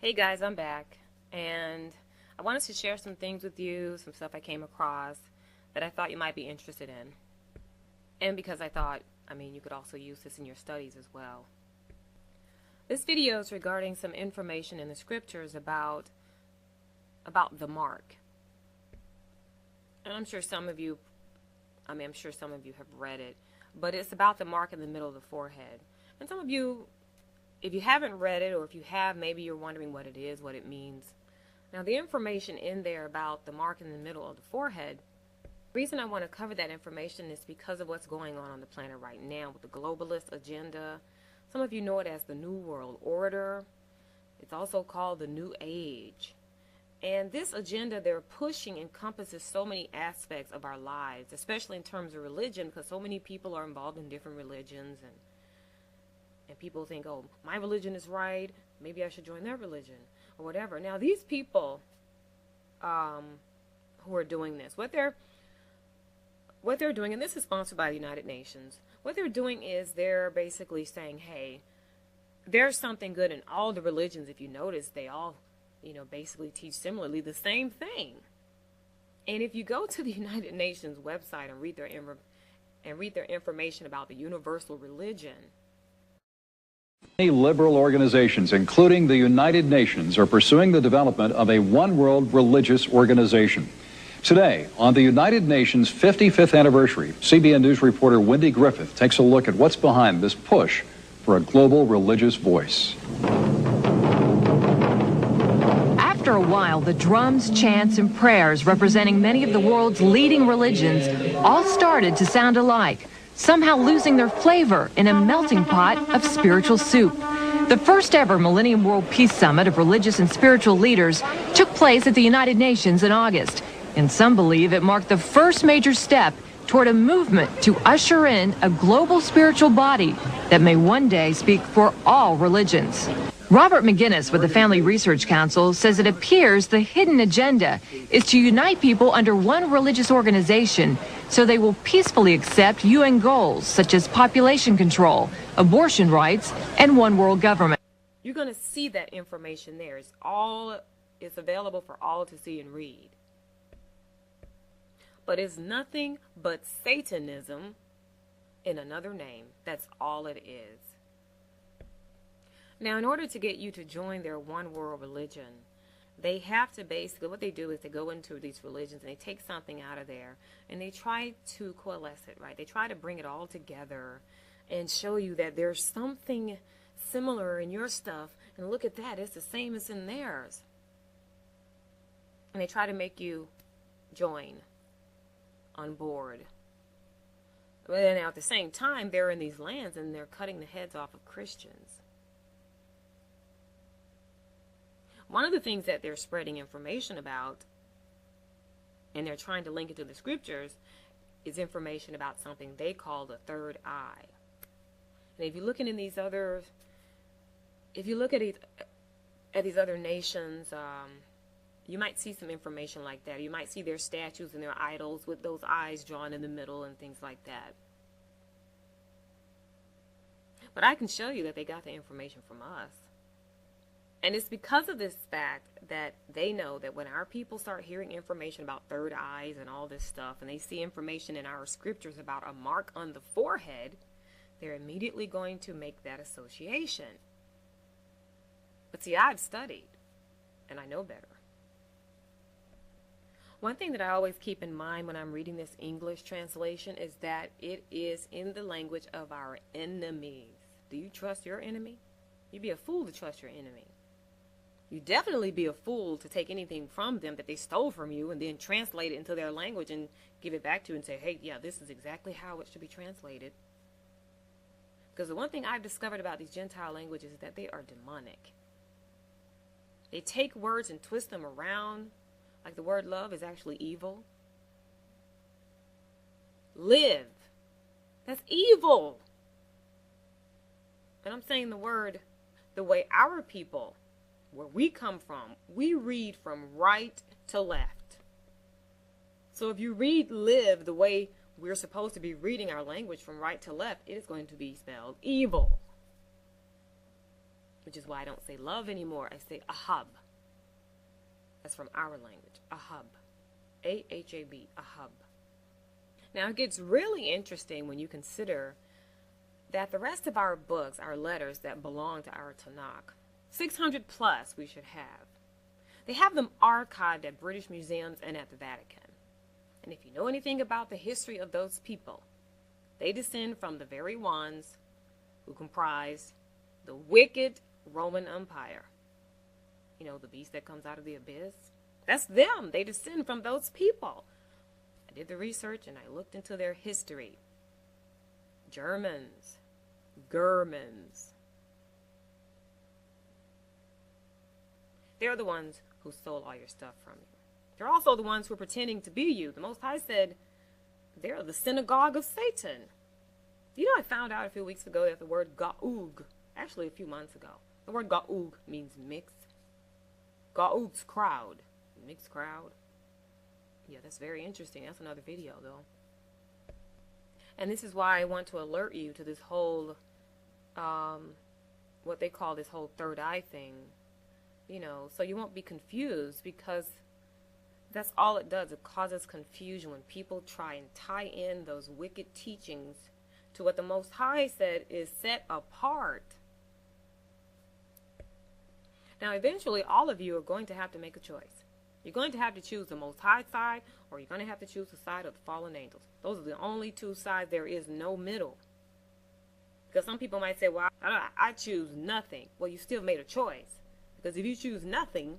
Hey guys, I'm back, and I wanted to share some things with you, some stuff I came across that I thought you might be interested in. And because I thought, you could also use this in your studies as well. This video is regarding some information in the scriptures about the mark. And I'm sure some of you have read it, but it's about the mark in the middle of the forehead. And some of you, if you haven't read it, or if you have, maybe you're wondering what it is, what it means. Now, the information in there about the mark in the middle of the forehead, the reason I want to cover that information is because of what's going on the planet right now with the globalist agenda. Some of you know it as the New World Order. It's also called the New Age. And this agenda they're pushing encompasses so many aspects of our lives, especially in terms of religion, because so many people are involved in different religions, and people think, oh, my religion is right, maybe I should join their religion, or whatever. Now, these people who are doing this, what they're doing, and this is sponsored by the United Nations, what they're doing is they're basically saying, hey, there's something good in all the religions. If you notice, they all, basically teach similarly the same thing. And if you go to the United Nations website and read their information about the universal religion, many liberal organizations, including the United Nations, are pursuing the development of a one-world religious organization. Today, on the United Nations' 55th anniversary, CBN News reporter Wendy Griffith takes a look at what's behind this push for a global religious voice. After a while, the drums, chants, and prayers representing many of the world's leading religions all started to sound alike, somehow losing their flavor in a melting pot of spiritual soup. The first ever Millennium World Peace Summit of religious and spiritual leaders took place at the United Nations in August, and some believe it marked the first major step toward a movement to usher in a global spiritual body that may one day speak for all religions. Robert McGinnis with the Family Research Council says it appears the hidden agenda is to unite people under one religious organization so they will peacefully accept UN goals such as population control, abortion rights, and one world government. You're going to see that information there. It's available for all to see and read. But it's nothing but Satanism in another name. That's all it is. Now, in order to get you to join their one world religion, they have to basically, what they do is they go into these religions and they take something out of there and they try to coalesce it, right? They try to bring it all together and show you that there's something similar in your stuff, and look at that, it's the same as in theirs. And they try to make you join on board. But then at the same time, they're in these lands and they're cutting the heads off of Christians. One of the things that they're spreading information about, and they're trying to link it to the scriptures, is information about something they call the third eye. And if you're looking in these other, if you look at these other nations, you might see some information like that. You might see their statues and their idols with those eyes drawn in the middle and things like that. But I can show you that they got the information from us. And it's because of this fact that they know that when our people start hearing information about third eyes and all this stuff, and they see information in our scriptures about a mark on the forehead, they're immediately going to make that association. But see, I've studied, and I know better. One thing that I always keep in mind when I'm reading this English translation is that it is in the language of our enemies. Do you trust your enemy? You'd be a fool to trust your enemy. You definitely be a fool to take anything from them that they stole from you and then translate it into their language and give it back to you and say, hey, yeah, this is exactly how it should be translated. Because the one thing I've discovered about these Gentile languages is that they are demonic. They take words and twist them around, like the word love is actually evil. Live. That's evil. And I'm saying the word the way our people, where we come from, we read from right to left. So if you read live the way we're supposed to be reading our language from right to left, it is going to be spelled evil. which is why I don't say love anymore. I say ahab. That's from our language. Ahab. A-H-A-B. Ahab. Now it gets really interesting when you consider that the rest of our books, our letters that belong to our Tanakh, 600 plus we should have, they have them archived at British museums and at the Vatican. And if you know anything about the history of those people, they descend from the very ones who comprised the wicked Roman Empire. You know, the beast that comes out of the abyss. That's them. They descend from those people. I did the research and I looked into their history. Germans, Germans. They're the ones who stole all your stuff from you. They're also the ones who are pretending to be you. The Most High said they're the synagogue of Satan. You know, I found out a few weeks ago that the word Gaug, actually a few months ago, the word Gaug means mixed. Gaug's crowd. Mixed crowd. Yeah, that's very interesting. That's another video, though. And this is why I want to alert you to this whole, what they call this whole third eye thing. You know, so you won't be confused, because that's all it does. It causes confusion when people try and tie in those wicked teachings to what the Most High said is set apart. Now, eventually, all of you are going to have to make a choice. You're going to have to choose the Most High side, or you're going to have to choose the side of the fallen angels. Those are the only two sides. There is no middle. Because some people might say, well, I choose nothing. Well, you still made a choice. Because if you choose nothing,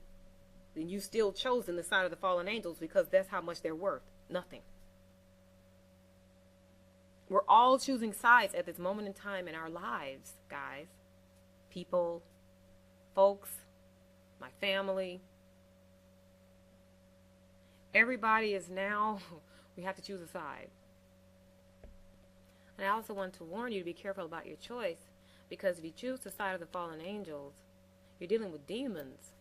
then you still chosen the side of the fallen angels, because that's how much they're worth. Nothing. We're all choosing sides at this moment in time in our lives, guys. People, folks, my family. Everybody is now, we have to choose a side. And I also want to warn you to be careful about your choice, because if you choose the side of the fallen angels, you're dealing with demons.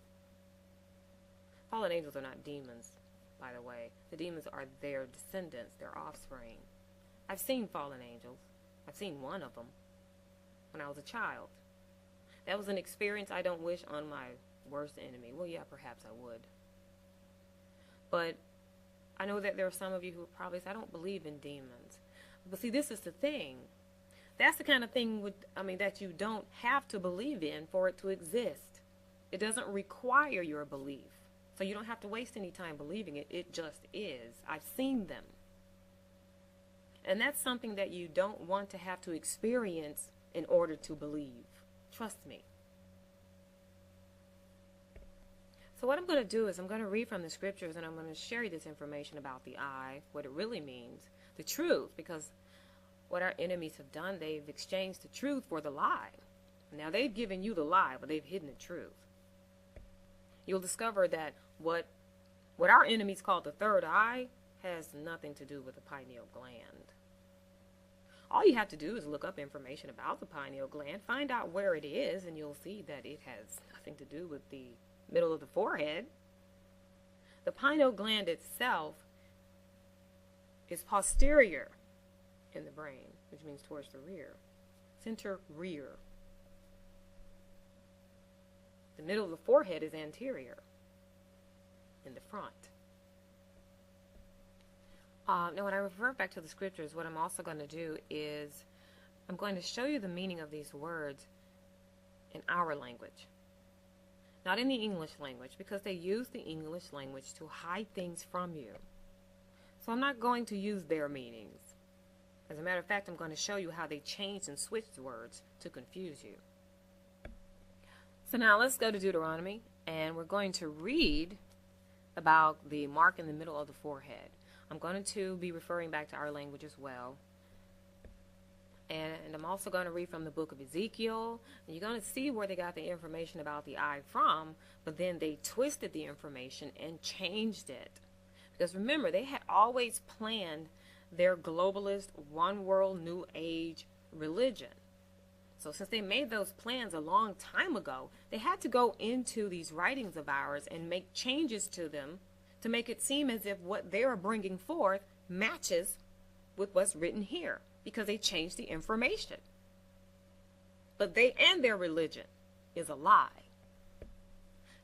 Fallen angels are not demons, by the way. The demons are their descendants, their offspring. I've seen fallen angels. I've seen one of them when I was a child. That was an experience I don't wish on my worst enemy. Well, yeah, perhaps I would. But I know that there are some of you who probably say, I don't believe in demons. But see, this is the thing. That's the kind of thing that you don't have to believe in for it to exist. It doesn't require your belief. So you don't have to waste any time believing it. It just is. I've seen them. And that's something that you don't want to have to experience in order to believe. Trust me. So what I'm going to do is I'm going to read from the scriptures, and I'm going to share you this information about the eye, what it really means, the truth, because what our enemies have done, they've exchanged the truth for the lie. Now they've given you the lie, but they've hidden the truth. You'll discover that what our enemies call the third eye has nothing to do with the pineal gland. All you have to do is look up information about the pineal gland, find out where it is, and you'll see that it has nothing to do with the middle of the forehead. The pineal gland itself is posterior in the brain, which means towards the rear. Center rear. The middle of the forehead is anterior, in the front. Now, when I refer back to the scriptures, what I'm also going to do is I'm going to show you the meaning of these words in our language. Not in the English language, because they use the English language to hide things from you. So I'm not going to use their meanings. As a matter of fact, I'm going to show you how they changed and switched words to confuse you. So now let's go to Deuteronomy, and we're going to read about the mark in the middle of the forehead. I'm going to be referring back to our language as well. And I'm also going to read from the book of Ezekiel. And you're going to see where they got the information about the eye from, but then they twisted the information and changed it. Because remember, they had always planned their globalist, one world, new age religion. So since they made those plans a long time ago, they had to go into these writings of ours and make changes to them to make it seem as if what they are bringing forth matches with what's written here, because they changed the information. But they and their religion is a lie.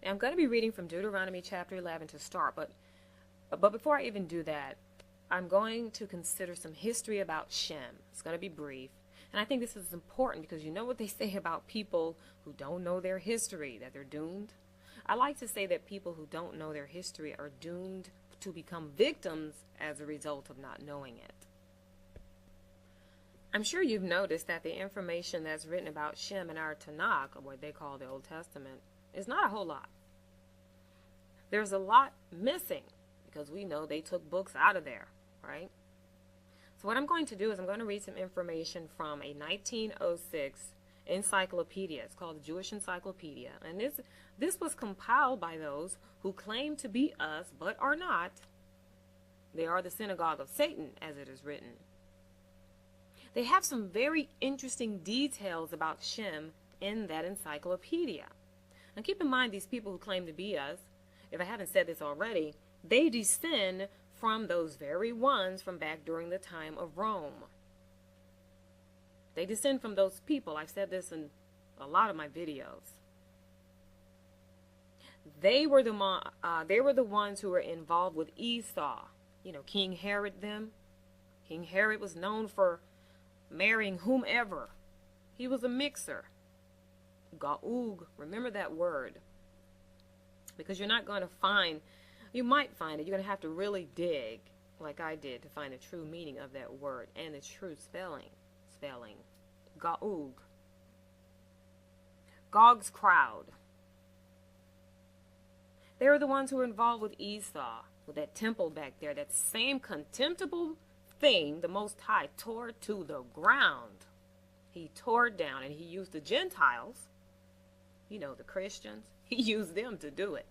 Now, I'm going to be reading from Deuteronomy chapter 11 to start, but before I even do that, I'm going to consider some history about Shem. It's going to be brief. And I think this is important because you know what they say about people who don't know their history, that they're doomed? I like to say that people who don't know their history are doomed to become victims as a result of not knowing it. I'm sure you've noticed that the information that's written about Shem in our Tanakh, or what they call the Old Testament, is not a whole lot. There's a lot missing because we know they took books out of there, right? So what I'm going to do is I'm going to read some information from a 1906 encyclopedia. It's called the Jewish Encyclopedia. And this was compiled by those who claim to be us but are not. They are the synagogue of Satan, as it is written. They have some very interesting details about Shem in that encyclopedia. And keep in mind, these people who claim to be us, if I haven't said this already, they descend from those very ones from back during the time of Rome. They descend from those people. I've said this in a lot of my videos. They were the ones who were involved with Esau. You know, King Herod them. King Herod was known for marrying whomever. He was a mixer. Gaug, remember that word. Because you're not going to find, you might find it, you're going to have to really dig, like I did, to find the true meaning of that word and the true spelling. Gaug. Gog's crowd. They were the ones who were involved with Esau, with that temple back there, that same contemptible thing the Most High tore to the ground. He tore it down, and he used the Gentiles, you know, the Christians, he used them to do it.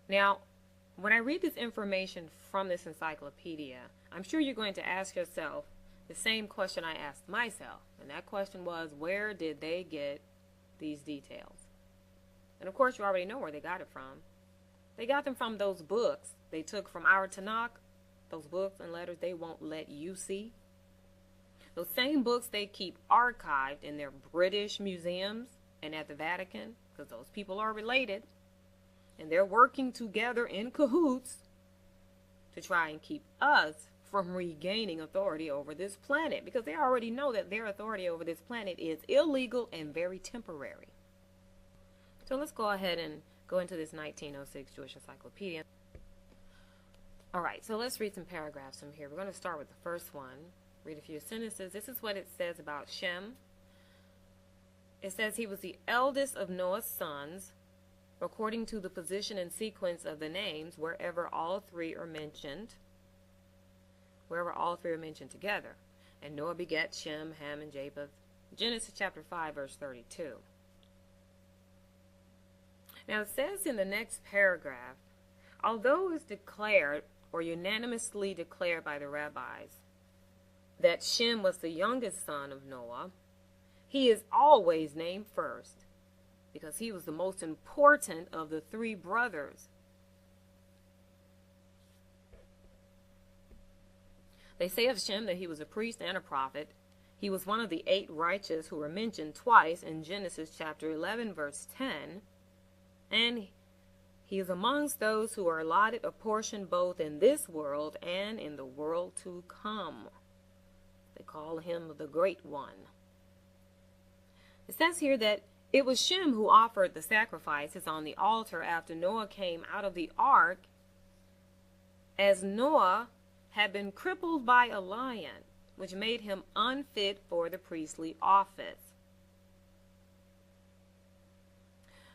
Now, when I read this information from this encyclopedia, I'm sure you're going to ask yourself the same question I asked myself. And that question was, where did they get these details? And of course, you already know where they got it from. They got them from those books they took from our Tanakh, those books and letters they won't let you see. Those same books they keep archived in their British museums and at the Vatican, because those people are related. And they're working together in cahoots to try and keep us from regaining authority over this planet, because they already know that their authority over this planet is illegal and very temporary. So let's go ahead and go into this 1906 Jewish Encyclopedia. All right, so let's read some paragraphs from here. We're going to start with the first one, read a few sentences. This is what it says about Shem. It says he was the eldest of Noah's sons, according to the position and sequence of the names, wherever all three are mentioned together. And Noah begat Shem, Ham, and Japheth. Genesis chapter 5, verse 32. Now it says in the next paragraph, although it's declared or unanimously declared by the rabbis that Shem was the youngest son of Noah, he is always named first because he was the most important of the three brothers. They say of Shem that he was a priest and a prophet. He was one of the 8 righteous who were mentioned twice in Genesis chapter 11, verse 10. And he is amongst those who are allotted a portion both in this world and in the world to come. They call him the Great One. It says here that it was Shem who offered the sacrifices on the altar after Noah came out of the ark, as Noah had been crippled by a lion, which made him unfit for the priestly office.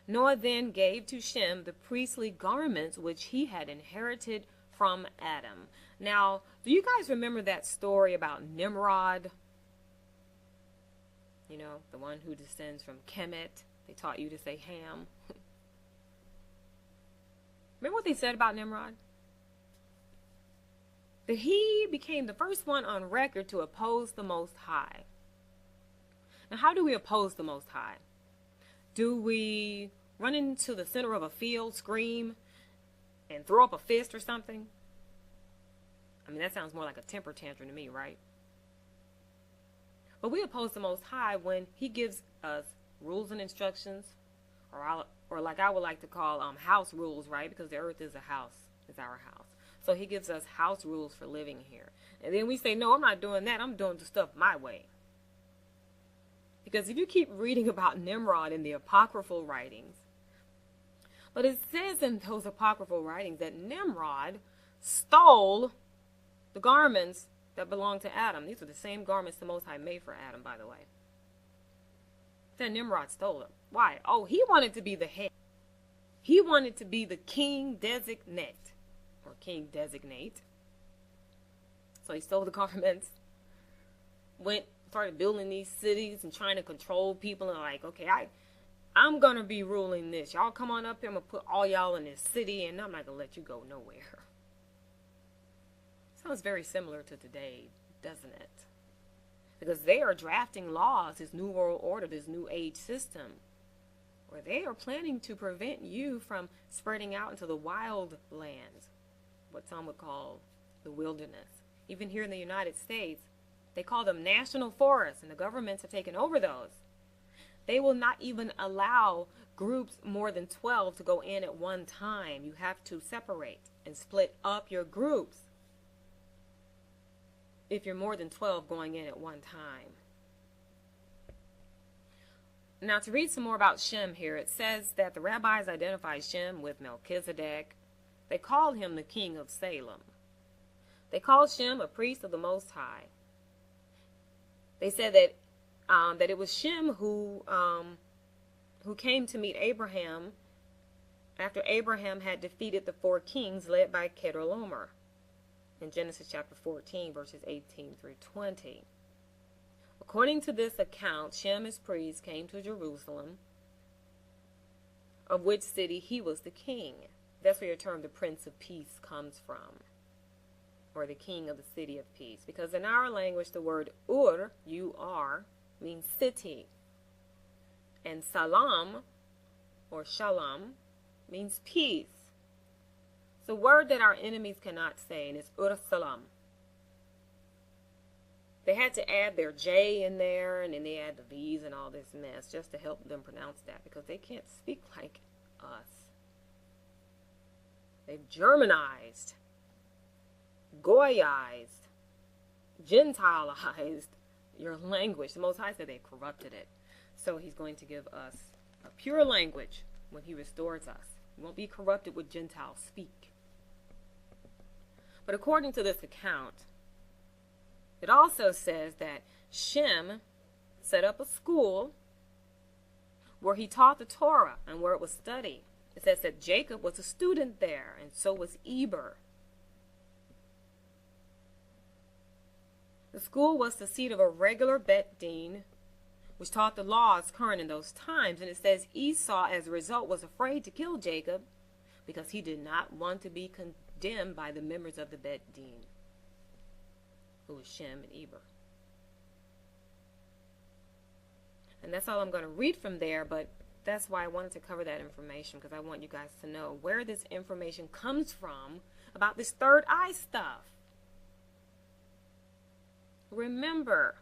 Noah then gave to Shem the priestly garments which he had inherited from Adam. Now, do you guys remember that story about Nimrod? You know, the one who descends from Kemet. They taught you to say Ham. Remember what they said about Nimrod? That he became the first one on record to oppose the Most High. Now, how do we oppose the Most High? Do we run into the center of a field, scream, and throw up a fist or something? I mean, that sounds more like a temper tantrum to me, right? But we oppose the Most High when he gives us rules and instructions, or like I would like to call house rules, right? Because the earth is a house, is our house. So he gives us house rules for living here. And then we say, no, I'm not doing that. I'm doing the stuff my way. Because if you keep reading about Nimrod in the apocryphal writings, but it says in those apocryphal writings that Nimrod stole the garments that belonged to Adam. These are the same garments the Most High made for Adam, by the way. Then Nimrod stole them. Why? Oh, he wanted to be the head. He wanted to be the king designate, or king designate. So he stole the garments, started building these cities and trying to control people, and like, okay, I'm gonna be ruling this. Y'all come on up here, I'm gonna put all y'all in this city, and I'm not gonna let you go nowhere. Sounds very similar to today, doesn't it? Because they are drafting laws, this new world order, this new age system, where they are planning to prevent you from spreading out into the wild lands, what some would call the wilderness. Even here in the United States, they call them national forests, and the governments have taken over those. They will not even allow groups more than 12 to go in at one time. You have to separate and split up your groups if you're more than 12 going in at one time. Now, to read some more about Shem here, it says that the rabbis identify Shem with Melchizedek. They called him the king of Salem. They called Shem a priest of the Most High. They said that it was Shem who came to meet Abraham after Abraham had defeated the 4 kings led by Kedorlaomer in Genesis chapter 14, verses 18 through 20. According to this account, Shem, his priest, came to Jerusalem, of which city he was the king. That's where your term, the Prince of Peace, comes from, or the king of the city of peace. Because in our language, the word Ur, U-R, means city. And Salam, or Shalom, means peace. It's a word that our enemies cannot say, and it's Ur Salam. They had to add their J in there, and then they add the V's and all this mess just to help them pronounce that, because they can't speak like us. They've Germanized, Goyized, Gentilized your language. The Most High said they corrupted it. So he's going to give us a pure language when he restores us. We won't be corrupted with Gentile speak. But according to this account, it also says that Shem set up a school where he taught the Torah and where it was studied. It says that Jacob was a student there, and so was Eber. The school was the seat of a regular Bet Din, which taught the laws current in those times. And it says Esau, as a result, was afraid to kill Jacob because he did not want to be condemned by the members of the Bet Din, who was Shem and Eber. And that's all I'm going to read from there, but that's why I wanted to cover that information, because I want you guys to know where this information comes from about this third eye stuff. Remember,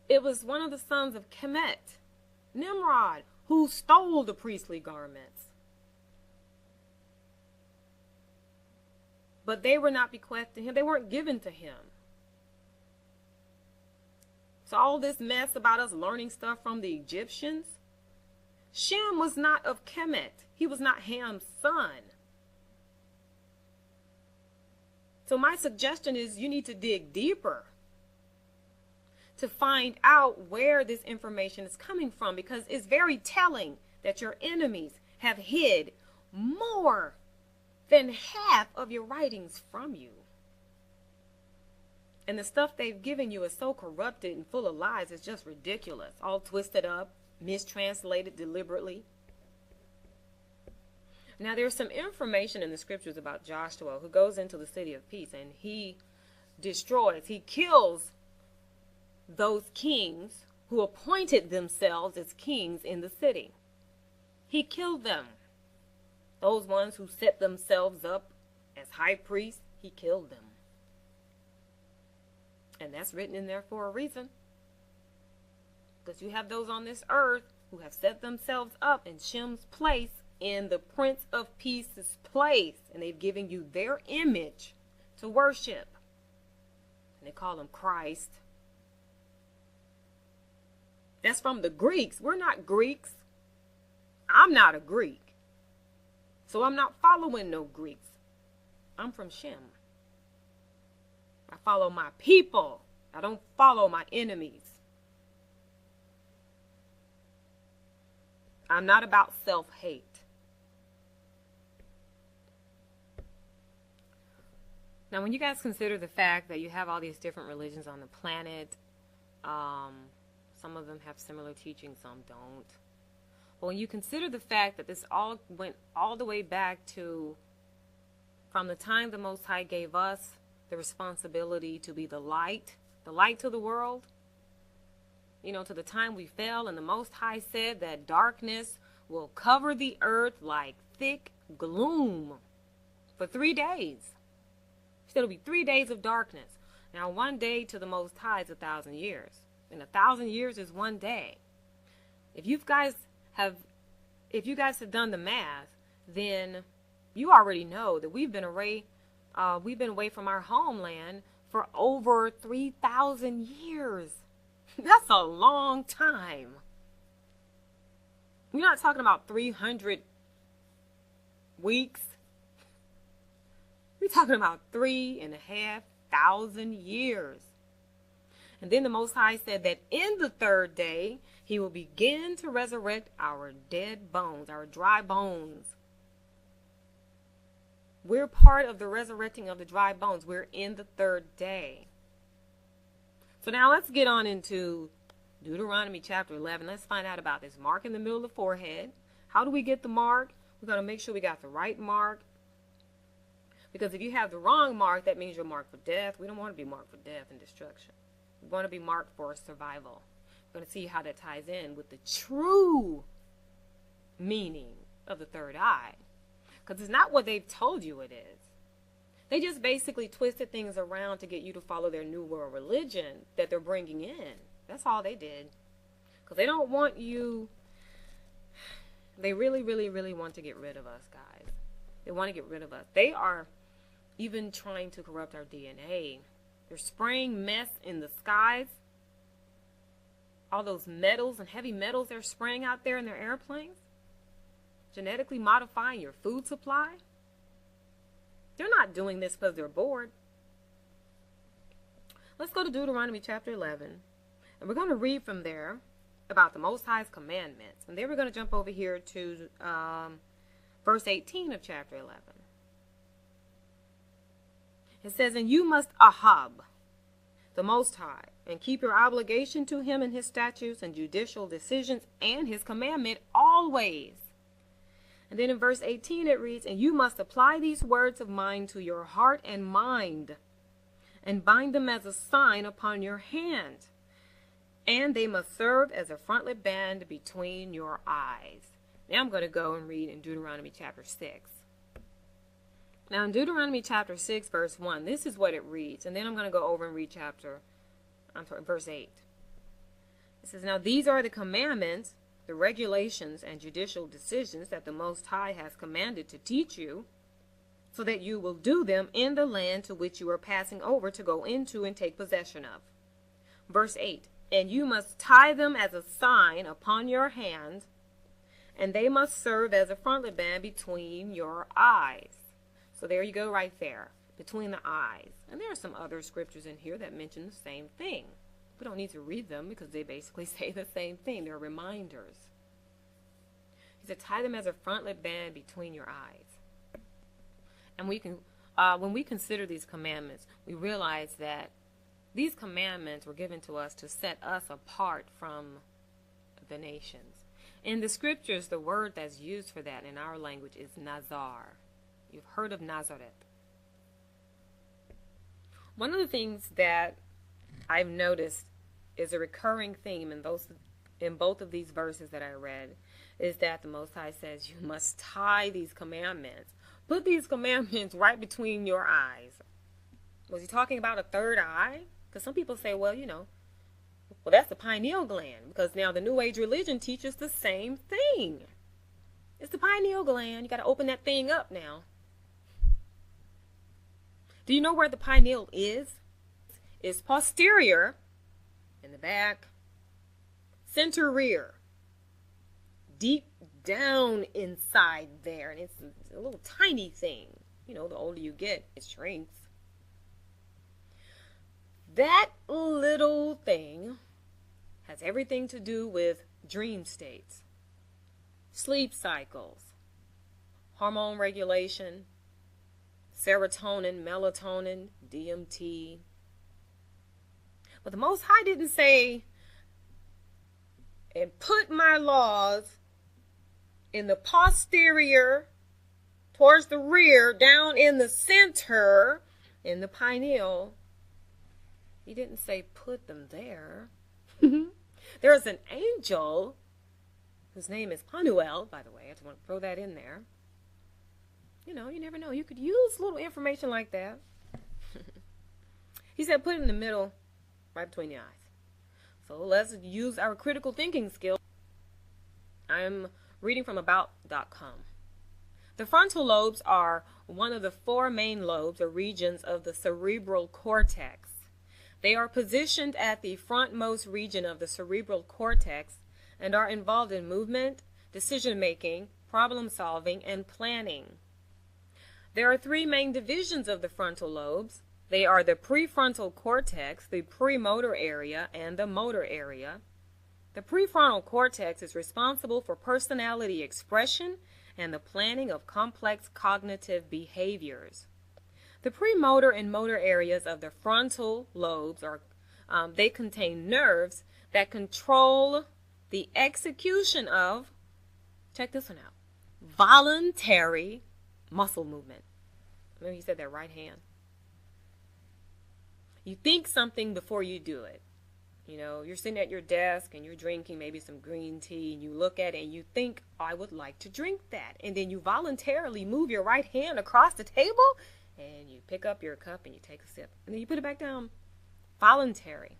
it was one of the sons of Kemet, Nimrod, who stole the priestly garments. But they were not bequeathed to him. They weren't given to him. So all this mess about us learning stuff from the Egyptians, Shem was not of Kemet. He was not Ham's son. So my suggestion is you need to dig deeper to find out where this information is coming from, because it's very telling that your enemies have hid more than half of your writings from you. And the stuff they've given you is so corrupted and full of lies, it's just ridiculous. All twisted up, mistranslated deliberately. Now there's some information in the scriptures about Joshua, who goes into the city of peace, and he destroys, he kills those kings who appointed themselves as kings in the city. He killed them. Those ones who set themselves up as high priests, he killed them. And that's written in there for a reason. Because you have those on this earth who have set themselves up in Shem's place, in the Prince of Peace's place. And they've given you their image to worship. And they call him Christ. That's from the Greeks. We're not Greeks. I'm not a Greek. So I'm not following no Greeks. I'm from Shem. I follow my people. I don't follow my enemies. I'm not about self-hate. Now, when you guys consider the fact that you have all these different religions on the planet, some of them have similar teachings, some don't. But when you consider the fact that this all went all the way back to from the time the Most High gave us the responsibility to be the light to the world, you know, to the time we fell, and the Most High said that darkness will cover the earth like thick gloom for 3 days. He said it'll be 3 days of darkness. Now, 1 day to the Most High is 1,000 years. And 1,000 years is 1 day. If you guys have done the math, then you already know that we've been away from our homeland for over 3,000 years. That's a long time. We're not talking about 300 weeks. We're talking about 3,500 years. And then the Most High said that in the third day, he will begin to resurrect our dead bones, our dry bones. We're part of the resurrecting of the dry bones. We're in the third day. So now let's get on into Deuteronomy chapter 11. Let's find out about this mark in the middle of the forehead. How do we get the mark? We're going to make sure we got the right mark. Because if you have the wrong mark, that means you're marked for death. We don't want to be marked for death and destruction. We want to be marked for survival. We're going to see how that ties in with the true meaning of the third eye. Because it's not what they've told you it is. They just basically twisted things around to get you to follow their new world religion that they're bringing in. That's all they did. Because they don't want you. They really, really, really want to get rid of us, guys. They want to get rid of us. They are even trying to corrupt our DNA. They're spraying mess in the skies. All those metals and heavy metals they're spraying out there in their airplanes. Genetically modifying your food supply. They're not doing this because they're bored. Let's go to Deuteronomy chapter 11. And we're going to read from there about the Most High's commandments. And then we're going to jump over here to verse 18 of chapter 11. It says, and you must ahab the Most High, and keep your obligation to him and his statutes and judicial decisions and his commandment always. And then in verse 18 it reads, and you must apply these words of mine to your heart and mind, and bind them as a sign upon your hand. And they must serve as a frontlet band between your eyes. Now I'm going to go and read in Deuteronomy chapter 6. Now in Deuteronomy chapter 6, verse 1, this is what it reads. And then I'm going to go over and read verse 8. It says, now these are the commandments, the regulations, and judicial decisions that the Most High has commanded to teach you, so that you will do them in the land to which you are passing over to go into and take possession of. Verse 8, and you must tie them as a sign upon your hand, and they must serve as a frontlet band between your eyes. So there you go right there, between the eyes. And there are some other scriptures in here that mention the same thing. We don't need to read them because they basically say the same thing. They're reminders. He said, tie them as a frontlet band between your eyes. And we can, when we consider these commandments, we realize that these commandments were given to us to set us apart from the nations. In the scriptures, the word that's used for that in our language is Nazar. You've heard of Nazareth. One of the things that I've noticed is a recurring theme in both of these verses that I read is that the Most High says you must tie these commandments. Put these commandments right between your eyes. Was he talking about a third eye? Because some people say, well, Well, that's the pineal gland, because now the New Age religion teaches the same thing. It's the pineal gland. You got to open that thing up now. Do you know where the pineal is? It's posterior in the back, center rear, deep down inside there. And it's a little tiny thing. You know, the older you get, it shrinks. That little thing has everything to do with dream states, sleep cycles, hormone regulation, serotonin, melatonin, DMT. But the Most High didn't say, and put my laws in the posterior, towards the rear, down in the center, in the pineal. He didn't say put them there. There's an angel whose name is Pineal, by the way. I just want to throw that in there. You know, you never know. You could use little information like that. He said put it in the middle, right between the eyes. So let's use our critical thinking skill. I'm reading from about.com. The frontal lobes are one of the 4 main lobes or regions of the cerebral cortex. They are positioned at the frontmost region of the cerebral cortex and are involved in movement, decision-making, problem-solving, and planning. There are 3 main divisions of the frontal lobes. They are the prefrontal cortex, the premotor area, and the motor area. The prefrontal cortex is responsible for personality expression and the planning of complex cognitive behaviors. The premotor and motor areas of the frontal lobes they contain nerves that control the execution of, check this one out, voluntary muscle movement. Maybe he said that right hand. You think something before you do it. You know, you're sitting at your desk and you're drinking maybe some green tea, and you look at it and you think, I would like to drink that. And then you voluntarily move your right hand across the table and you pick up your cup and you take a sip. And then you put it back down. Voluntary.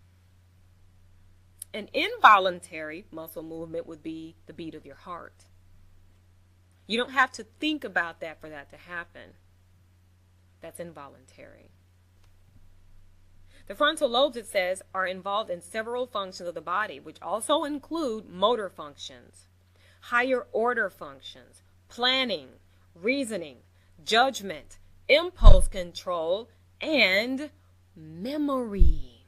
An involuntary muscle movement would be the beat of your heart. You don't have to think about that for that to happen. That's involuntary. The frontal lobes, it says, are involved in several functions of the body, which also include motor functions, higher order functions, planning, reasoning, judgment, impulse control, and memory.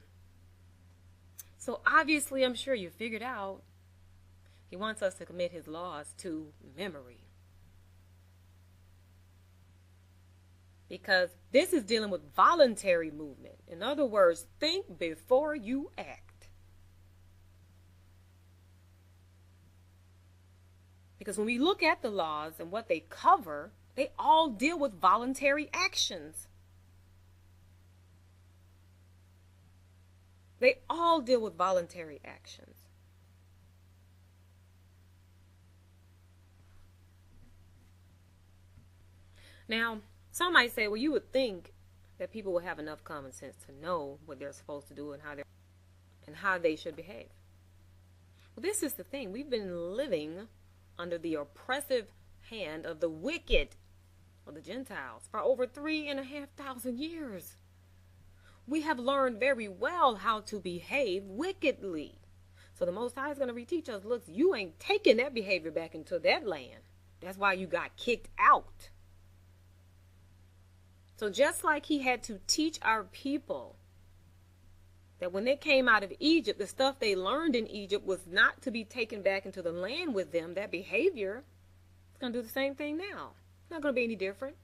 So obviously, I'm sure you figured out, he wants us to commit his laws to memory. Because this is dealing with voluntary movement. In other words, think before you act. Because when we look at the laws and what they cover, they all deal with voluntary actions. They all deal with voluntary actions. Now, some might say, well, you would think that people would have enough common sense to know what they're supposed to do and how they should behave. Well, this is the thing. We've been living under the oppressive hand of the wicked, or the Gentiles, for over 3,500 years. We have learned very well how to behave wickedly. So the Most High is going to reteach us, look, you ain't taking that behavior back into that land. That's why you got kicked out. So just like he had to teach our people that when they came out of Egypt, the stuff they learned in Egypt was not to be taken back into the land with them, that behavior, it's going to do the same thing now. It's not going to be any different.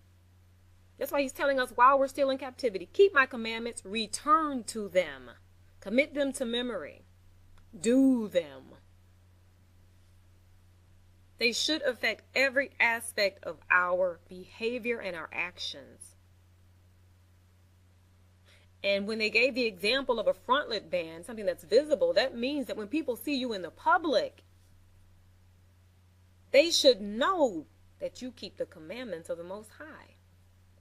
That's why he's telling us while we're still in captivity, keep my commandments, return to them, commit them to memory, do them. They should affect every aspect of our behavior and our actions. And when they gave the example of a frontlet band, something that's visible, that means that when people see you in the public, they should know that you keep the commandments of the Most High.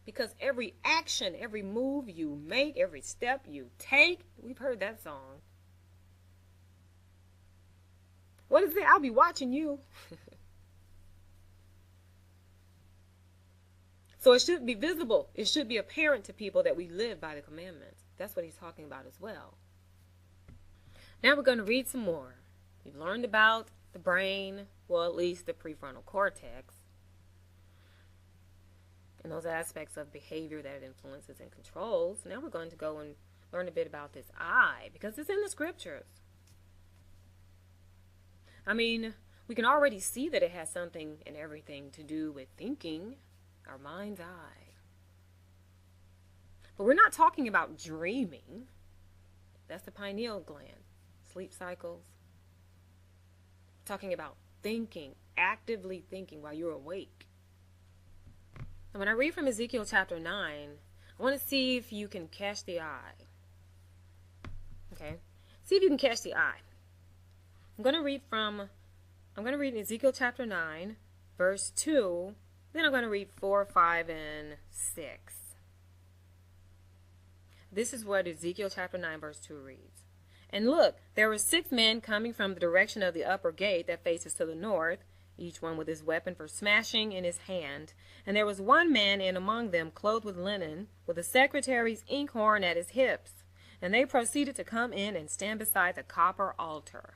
Because every action, every move you make, every step you take, we've heard that song, What does it say? I'll be watching you. So it should be visible. It should be apparent to people that we live by the commandments. That's what he's talking about as well. Now we're going to read some more. We've learned about the brain, well, at least the prefrontal cortex, and those aspects of behavior that it influences and controls. Now we're going to go and learn a bit about this eye, because it's in the scriptures. I mean, we can already see that it has something and everything to do with thinking, our mind's eye. But we're not talking about dreaming. That's the pineal gland, sleep cycles. We're talking about thinking, actively thinking while you're awake. And when I read from Ezekiel chapter 9, I want to see if you can catch the eye. Okay? See if you can catch the eye. I'm going to read Ezekiel chapter 9, verse 2, then I'm going to read 4, 5, and 6. This is what Ezekiel chapter 9, verse 2 reads. And look, there were 6 men coming from the direction of the upper gate that faces to the north, each one with his weapon for smashing in his hand. And there was one man in among them clothed with linen, with a secretary's inkhorn at his hips. And they proceeded to come in and stand beside the copper altar.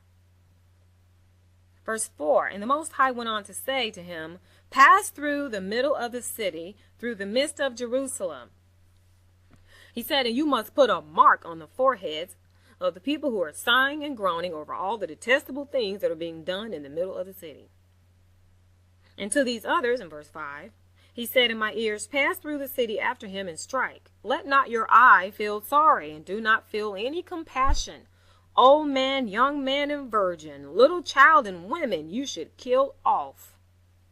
Verse 4, and the Most High went on to say to him, pass through the middle of the city, through the midst of Jerusalem. He said, and you must put a mark on the foreheads of the people who are sighing and groaning over all the detestable things that are being done in the middle of the city. And to these others, in verse 5, he said in my ears, pass through the city after him and strike. Let not your eye feel sorry, and do not feel any compassion. Old man, young man, and virgin, little child and women you should kill off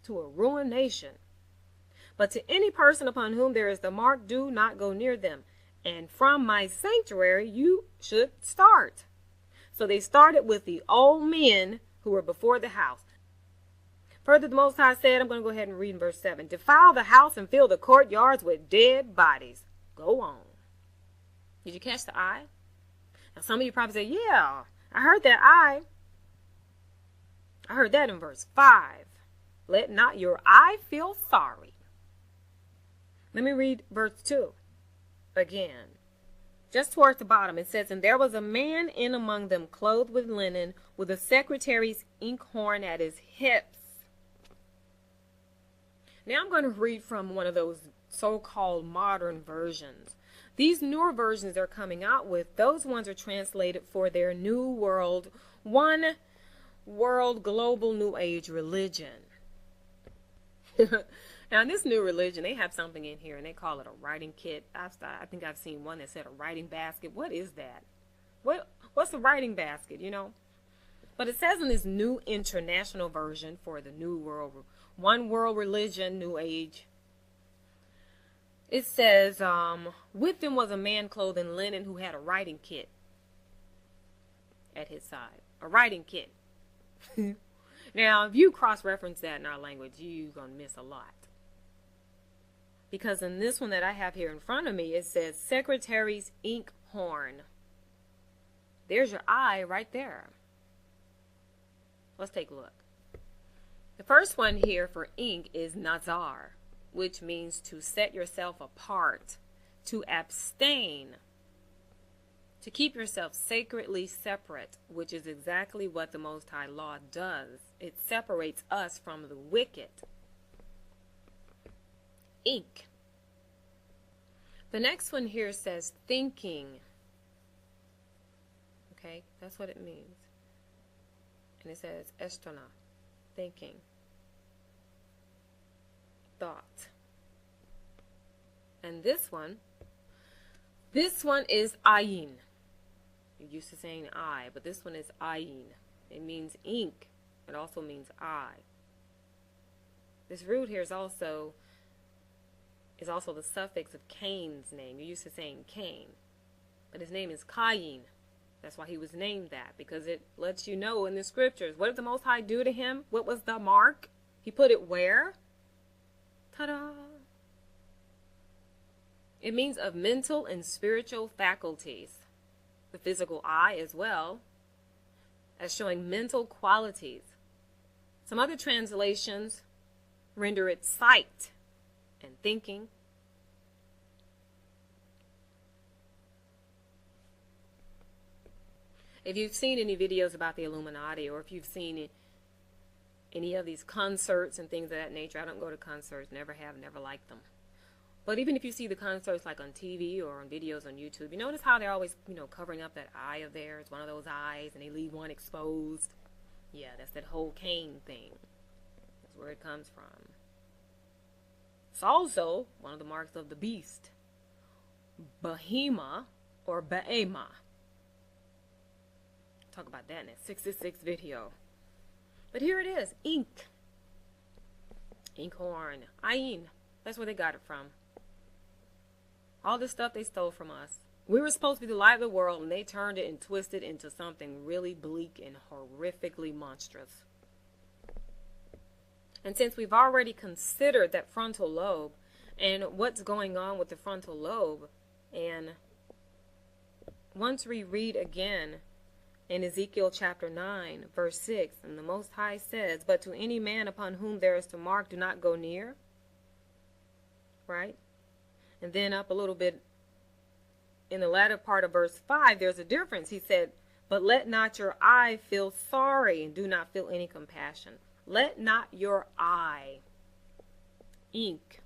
to a ruined nation. But to any person upon whom there is the mark, do not go near them. And from my sanctuary you should start. So they started with the old men who were before the house. Further, the Most High said, I'm going to go ahead and read in verse 7, defile the house and fill the courtyards with dead bodies. Go on. Did you catch the eye? Now, some of you probably say, yeah, I heard that eye. I heard that in verse 5. Let not your eye feel sorry. Let me read verse 2 again. Just towards the bottom, it says, and there was a man in among them clothed with linen, with a secretary's inkhorn at his hips. Now I'm going to read from one of those so-called modern versions. These newer versions they're coming out with, those ones are translated for their new world, one world global new age religion. Now in this new religion, they have something in here and they call it a writing kit. I think I've seen one that said a writing basket. What is that? What's a writing basket, you know? But it says in this new international version for the new world, one world religion, new age, it says, with them was a man clothed in linen who had a writing kit at his side. A writing kit. Now, if you cross-reference that in our language, you're going to miss a lot. Because in this one that I have here in front of me, it says secretary's inkhorn. There's your eye right there. Let's take a look. The first one here for ink is nazar, which means to set yourself apart, to abstain, to keep yourself sacredly separate, which is exactly what the Most High Law does. It separates us from the wicked. Ink. The next one here says thinking. Okay, that's what it means. And it says estona, thinking. Thought. And this one is ayin. You're used to saying I, but this one is ayin. It means ink. It also means eye. This root here is also the suffix of Cain's name. You're used to saying Cain, but his name is Cain. That's why he was named that, because it lets you know in the scriptures. What did the Most High do to him? What was the mark? He put it where? Ta-da! It means of mental and spiritual faculties. The physical eye as well. as showing mental qualities. Some other translations render it sight and thinking. If you've seen any videos about the Illuminati, or if you've seen any of these concerts and things of that nature, I don't go to concerts, never have, never liked them. But even if you see the concerts like on TV or on videos on YouTube, you notice how they're always, covering up that eye of theirs, one of those eyes, and they leave one exposed. Yeah, that's that whole cane thing. That's where it comes from. It's also one of the marks of the beast, Bahima or Baema. Talk about that in that 666 video. But here it is, ink. Inkhorn, Ayin. That's where they got it from. All this stuff they stole from us. We were supposed to be the light of the world, and they turned it and twisted it into something really bleak and horrifically monstrous. And since we've already considered that frontal lobe and what's going on with the frontal lobe, and once we read again in Ezekiel chapter 9, verse 6, and the Most High says, "But to any man upon whom there is to mark, do not go near." Right? And then up a little bit in the latter part of verse 5, there's a difference. He said, "But let not your eye feel sorry, and do not feel any compassion." Let not your eye, ink.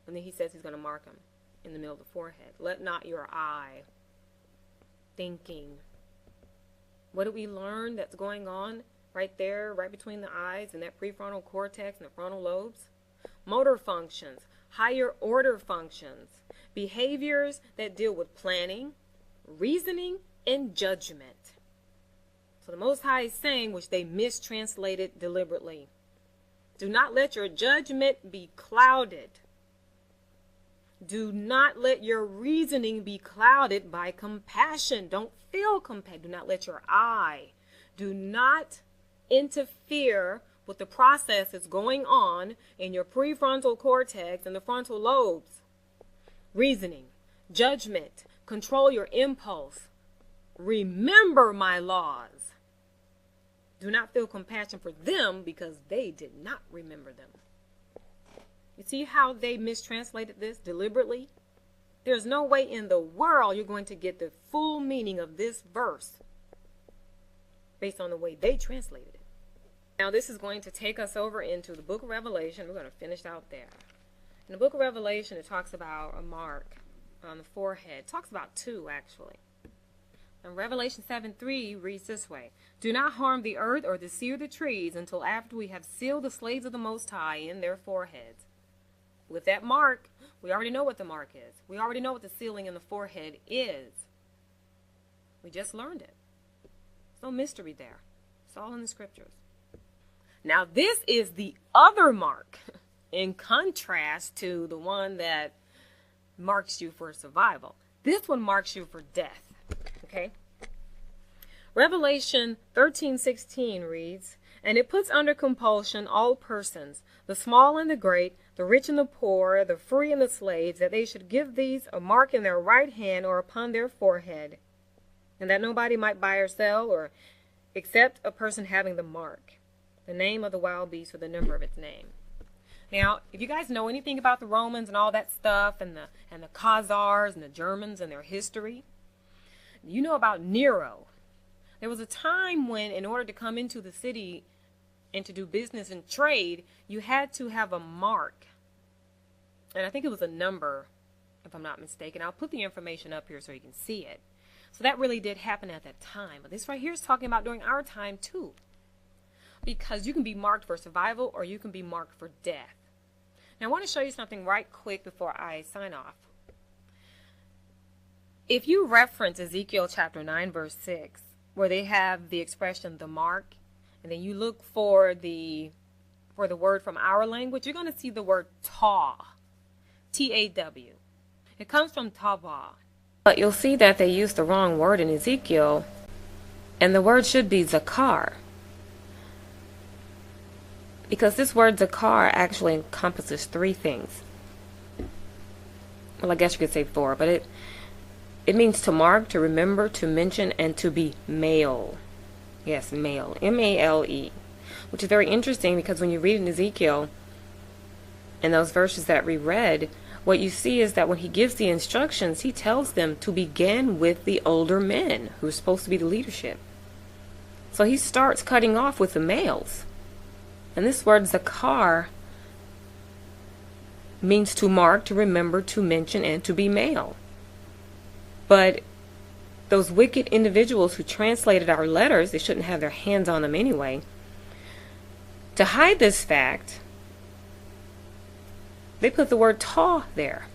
And then he says he's going to mark him in the middle of the forehead. Let not your eye, thinking. What did we learn that's going on right there, right between the eyes and that prefrontal cortex and the frontal lobes? Motor functions, higher order functions, behaviors that deal with planning, reasoning, and judgment. So the Most High is saying, which they mistranslated deliberately, do not let your judgment be clouded. Do not let your reasoning be clouded by compassion. Don't feel compassion. Do not let your eye. Do not interfere with the processes going on in your prefrontal cortex and the frontal lobes. Reasoning, judgment, control your impulse. Remember my laws. Do not feel compassion for them because they did not remember them. You see how they mistranslated this deliberately? There's no way in the world you're going to get the full meaning of this verse based on the way they translated it. Now this is going to take us over into the book of Revelation. We're going to finish out there. In the book of Revelation, it talks about a mark on the forehead. It talks about two, actually. And Revelation 7:3 reads this way: "Do not harm the earth or the sea or the trees until after we have sealed the slaves of the Most High in their foreheads." With that mark, we already know what the mark is. We already know what the sealing in the forehead is. We just learned it. There's no mystery there. It's all in the scriptures. Now this is the other mark in contrast to the one that marks you for survival. This one marks you for death. Okay? Revelation 13:16 reads, "And it puts under compulsion all persons, the small and the great, the rich and the poor, the free and the slaves, that they should give these a mark in their right hand or upon their forehead, and that nobody might buy or sell or except a person having the mark, the name of the wild beast or the number of its name." Now, if you guys know anything about the Romans and all that stuff, and the Khazars and the Germans and their history, you know about Nero. There was a time when, in order to come into the city and to do business and trade, you had to have a mark. And I think it was a number, if I'm not mistaken. I'll put the information up here so you can see it. So that really did happen at that time. But this right here is talking about during our time too. Because you can be marked for survival or you can be marked for death. Now I want to show you something right quick before I sign off. If you reference Ezekiel chapter 9 verse 6, where they have the expression the mark, and then you look for the word from our language, you're going to see the word taw, T-A-W. It comes from tava. But you'll see that they used the wrong word in Ezekiel, and the word should be zakar. Because this word zakar actually encompasses three things. Well, I guess you could say four, but It means to mark, to remember, to mention, and to be male. Yes, male. M-A-L-E. Which is very interesting because when you read in Ezekiel, in those verses that we read, what you see is that when he gives the instructions, he tells them to begin with the older men who are supposed to be the leadership. So he starts cutting off with the males. And this word zakar means to mark, to remember, to mention, and to be male. But those wicked individuals who translated our letters, they shouldn't have their hands on them anyway. To hide this fact, they put the word ta there.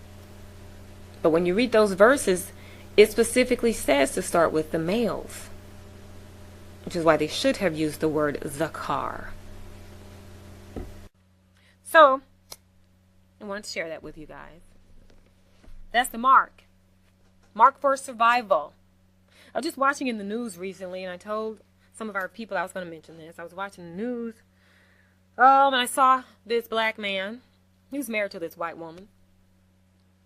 But when you read those verses, it specifically says to start with the males, which is why they should have used the word zakar. So, I wanted to share that with you guys. That's the mark. Mark for survival. I was just watching in the news recently, and I told some of our people I was going to mention this. I was watching the news, and I saw this black man. He was married to this white woman.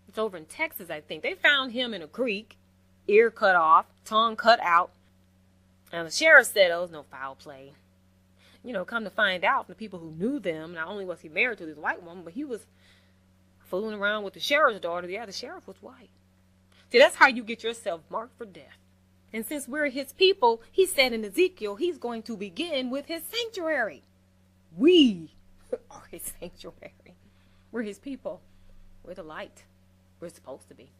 It's over in Texas, I think. They found him in a creek, ear cut off, tongue cut out. And the sheriff said, oh, it was no foul play. You know, come to find out from the people who knew them, not only was he married to this white woman, but he was fooling around with the sheriff's daughter. Yeah, the sheriff was white. See, that's how you get yourself marked for death. And since we're his people, he said in Ezekiel, he's going to begin with his sanctuary. We are his sanctuary. We're his people. We're the light. We're supposed to be.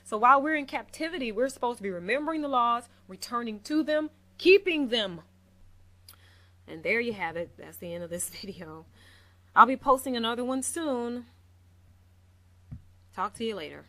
So while we're in captivity, we're supposed to be remembering the laws, returning to them, keeping them. And there you have it. That's the end of this video. I'll be posting another one soon. Talk to you later.